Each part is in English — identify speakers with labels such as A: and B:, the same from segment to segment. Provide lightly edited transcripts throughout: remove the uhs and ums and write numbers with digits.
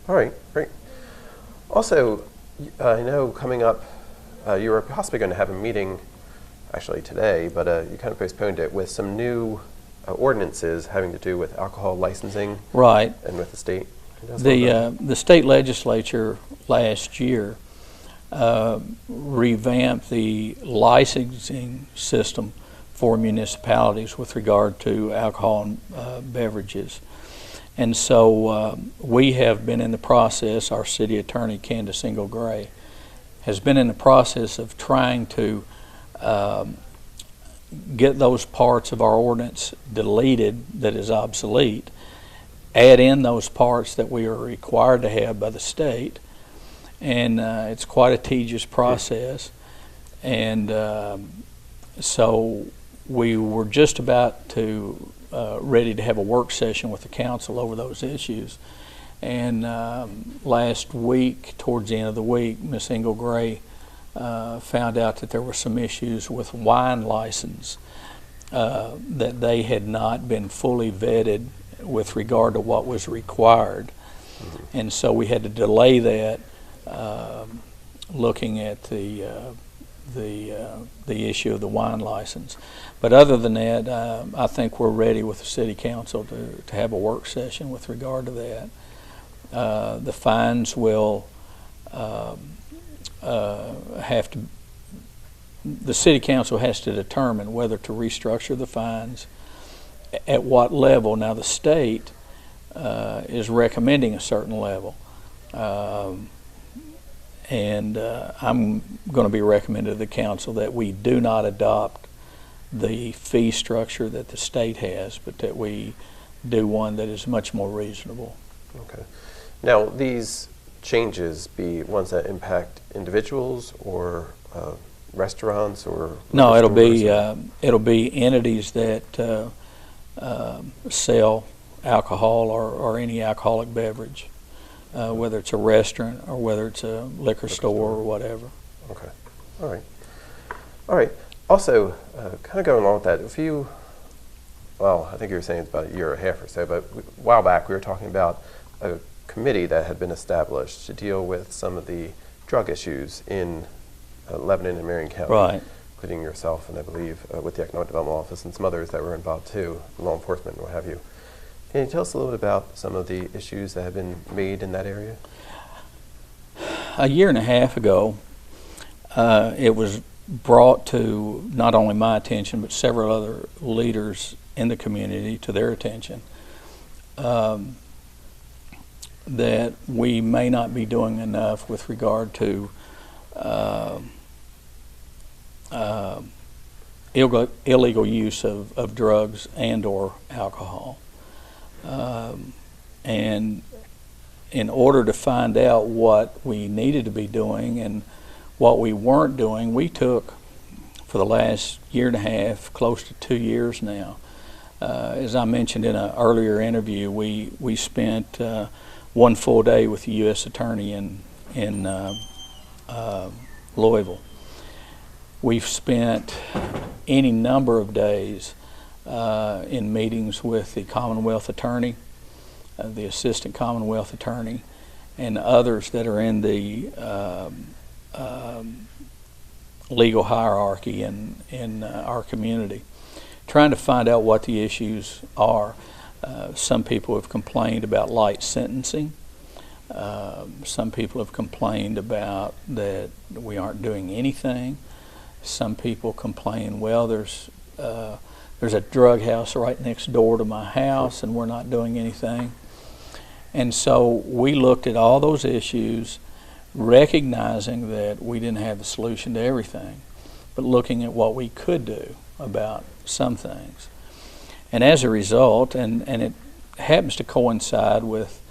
A: All right, great. Also, I know coming up, you were possibly going to have a meeting actually today, but you kind of postponed it with some new ordinances having to do with alcohol licensing.
B: Right.
A: And with the state.
B: The state legislature last year revamped the licensing system for municipalities with regard to alcohol and beverages. And so we have been in the process, our city attorney, Candace Ingle-Gray, has been in the process of trying to get those parts of our ordinance deleted that is obsolete, add in those parts that we are required to have by the state, and it's quite a tedious process. And so we were just about to ready to have a work session with the council over those issues. And last week, towards the end of the week, Ms. Ingle-Gray found out that there were some issues with wine license, that they had not been fully vetted with regard to what was required. And so we had to delay that, looking at the issue of the wine license. But other than that, I think we're ready with the city council to have a work session with regard to that. The fines will have to, the city council has to determine whether to restructure the fines, at what level. Now the state is recommending a certain level, and I'm going to be recommending to the council that we do not adopt the fee structure that the state has, but that we do one that is much more reasonable.
A: Okay. Now, these changes be ones that impact individuals or restaurants or?
B: No, it'll be entities that sell alcohol or any alcoholic beverage, whether it's a restaurant or whether it's a liquor store or whatever.
A: Okay. All right. All right. Also, kind of going along with that, I think you were saying it's about a year and a half or so, but a while back we were talking about a committee that had been established to deal with some of the drug issues in Lebanon and Marion County,
B: right,
A: including yourself and I believe with the Economic Development Office and some others that were involved too, law enforcement and what have you. Can you tell us a little bit about some of the issues that have been made in that area?
B: A year and a half ago, it was brought to not only my attention but several other leaders in the community to their attention that we may not be doing enough with regard to illegal use of drugs and or alcohol. And in order to find out what we needed to be doing and what we weren't doing, we took, for the last year and a half, close to 2 years now. As I mentioned in an earlier interview, we spent one full day with the U.S. Attorney in Louisville. We've spent any number of days in meetings with the Commonwealth Attorney, the Assistant Commonwealth Attorney, and others that are in the legal hierarchy in our community, trying to find out what the issues are. Some people have complained about light sentencing. Some people have complained about that we aren't doing anything. Some people complain, well, there's a drug house right next door to my house and we're not doing anything. And so we looked at all those issues, recognizing that we didn't have the solution to everything, but looking at what we could do about some things. And as a result, and it happens to coincide with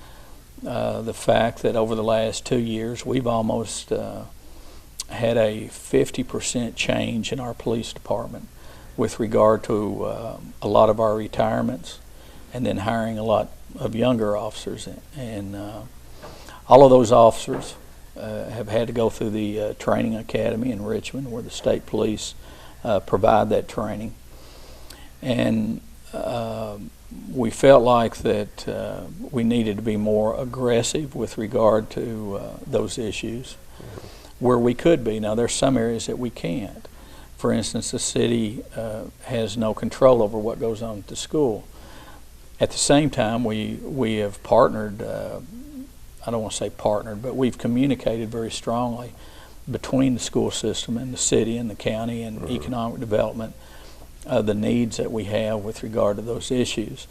B: the fact that over the last 2 years we've almost had a 50% change in our police department with regard to a lot of our retirements and then hiring a lot of younger officers. And all of those officers have had to go through the training academy in Richmond, where the state police provide that training. And we felt like that we needed to be more aggressive with regard to those issues where we could be. Now, there's some areas that we can't. For instance, the city has no control over what goes on at the school. At the same time, we have partnered, I don't want to say partnered, but we've communicated very strongly between the school system and the city and the county and economic development the needs that we have with regard to those issues.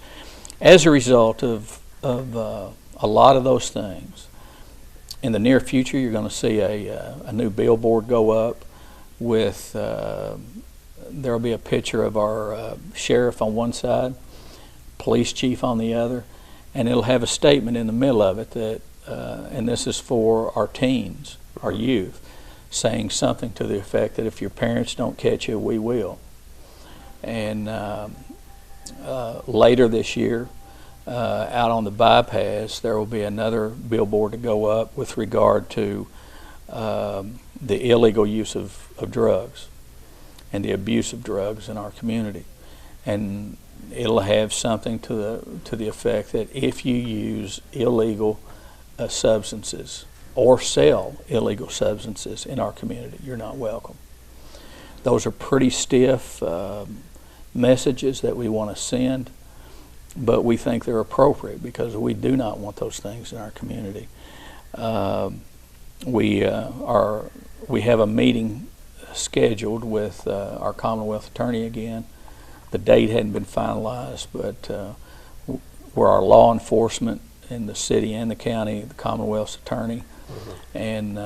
B: As a result of a lot of those things, in the near future, you're going to see a new billboard go up with, there'll be a picture of our sheriff on one side, police chief on the other, and it'll have a statement in the middle of it that, and this is for our teens, our youth, saying something to the effect that if your parents don't catch you, we will. And later this year, out on the bypass, there will be another billboard to go up with regard to the illegal use of drugs and the abuse of drugs in our community. And it'll have something to the effect that if you use illegal substances or sell illegal substances in our community, you're not welcome. Those are pretty stiff messages that we want to send, but we think they're appropriate because we do not want those things in our community. We have a meeting scheduled with our Commonwealth Attorney again. The date hadn't been finalized, but we're our law enforcement in the city and the county, the Commonwealth's Attorney, and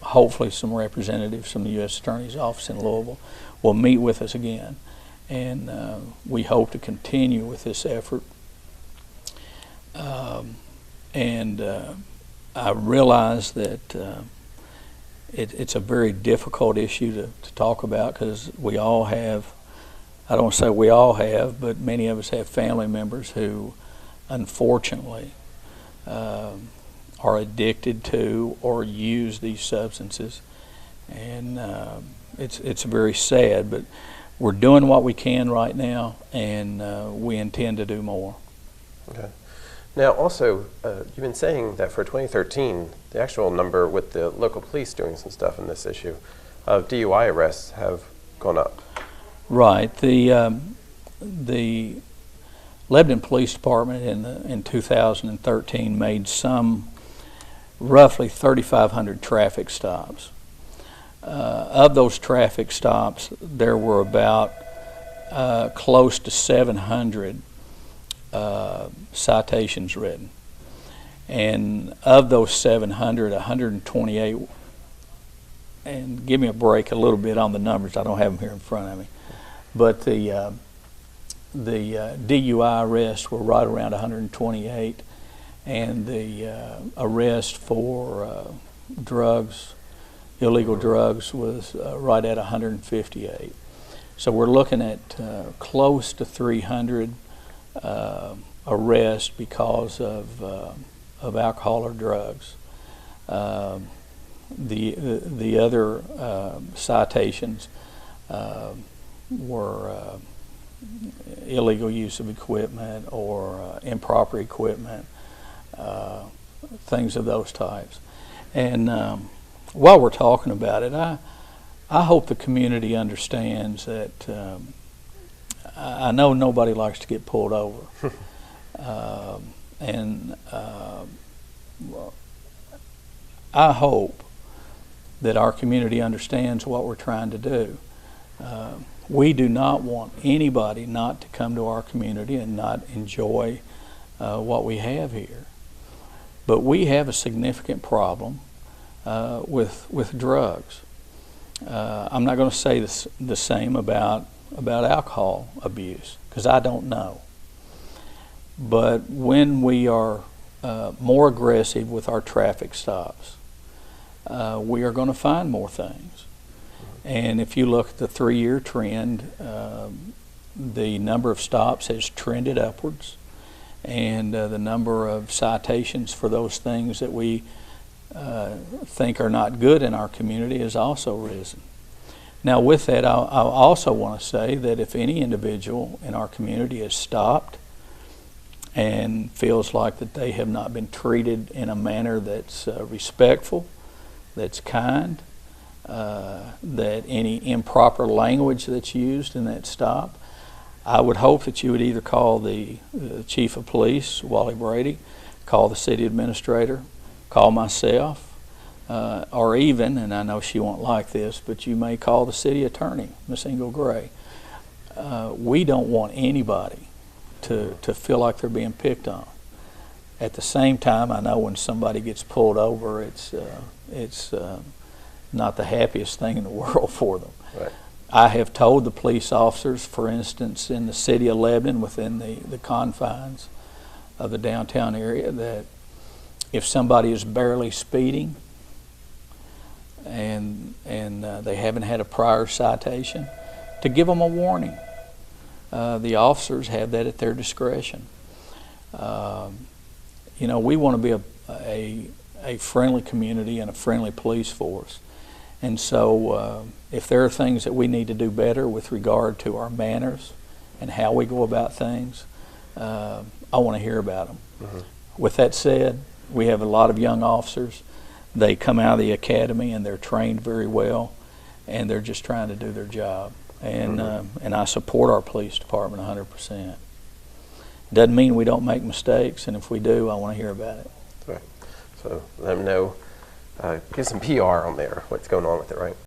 B: hopefully some representatives from the U.S. Attorney's Office in Louisville will meet with us again. And we hope to continue with this effort. And I realize that it's a very difficult issue to talk about because we all have, I don't want to say we all have, but many of us have family members who unfortunately are addicted to or use these substances. And it's very sad, but we're doing what we can right now, and we intend to do more.
A: Okay. Now, also, you've been saying that for 2013, the actual number with the local police doing some stuff in this issue of DUI arrests have gone up.
B: Right. The Lebanon Police Department in 2013 made some roughly 3,500 traffic stops. Of those traffic stops, there were about close to 700 citations written. And of those 700, 128, and give me a break a little bit on the numbers, I don't have them here in front of me, but the DUI arrests were right around 128, and the arrest for drugs, illegal drugs, was right at 158. So we're looking at close to 300 arrests because of alcohol or drugs. The other citations were illegal use of equipment or improper equipment, things of those types. And while we're talking about it, I hope the community understands that I know nobody likes to get pulled over. I hope that our community understands what we're trying to do. We do not want anybody not to come to our community and not enjoy what we have here. But we have a significant problem with drugs. I'm not going to say the same about alcohol abuse because I don't know. But when we are more aggressive with our traffic stops, we are going to find more things. And if you look at the 3-year trend, the number of stops has trended upwards, and the number of citations for those things that we think are not good in our community has also risen. Now, with that, I also want to say that if any individual in our community is stopped and feels like that they have not been treated in a manner that's respectful, that's kind, that any improper language that's used in that stop, I would hope that you would either call the Chief of Police, Wally Brady, call the City Administrator, call myself, or even, and I know she won't like this, but you may call the City Attorney, Miss Ingle Gray. We don't want anybody to feel like they're being picked on. At the same time, I know when somebody gets pulled over, it's not the happiest thing in the world for them.
A: Right.
B: I have told the police officers, for instance, in the city of Lebanon, within the confines of the downtown area, that if somebody is barely speeding and they haven't had a prior citation, to give them a warning. The officers have that at their discretion. You know, we want to be a friendly community and a friendly police force. And so if there are things that we need to do better with regard to our manners and how we go about things, I want to hear about them. Mm-hmm. With that said, we have a lot of young officers. They come out of the academy and they're trained very well, and they're just trying to do their job. And and I support our police department 100%. Doesn't mean we don't make mistakes, and if we do, I want to hear about it.
A: Right. So let them know. Get some PR on there, what's going on with it, right?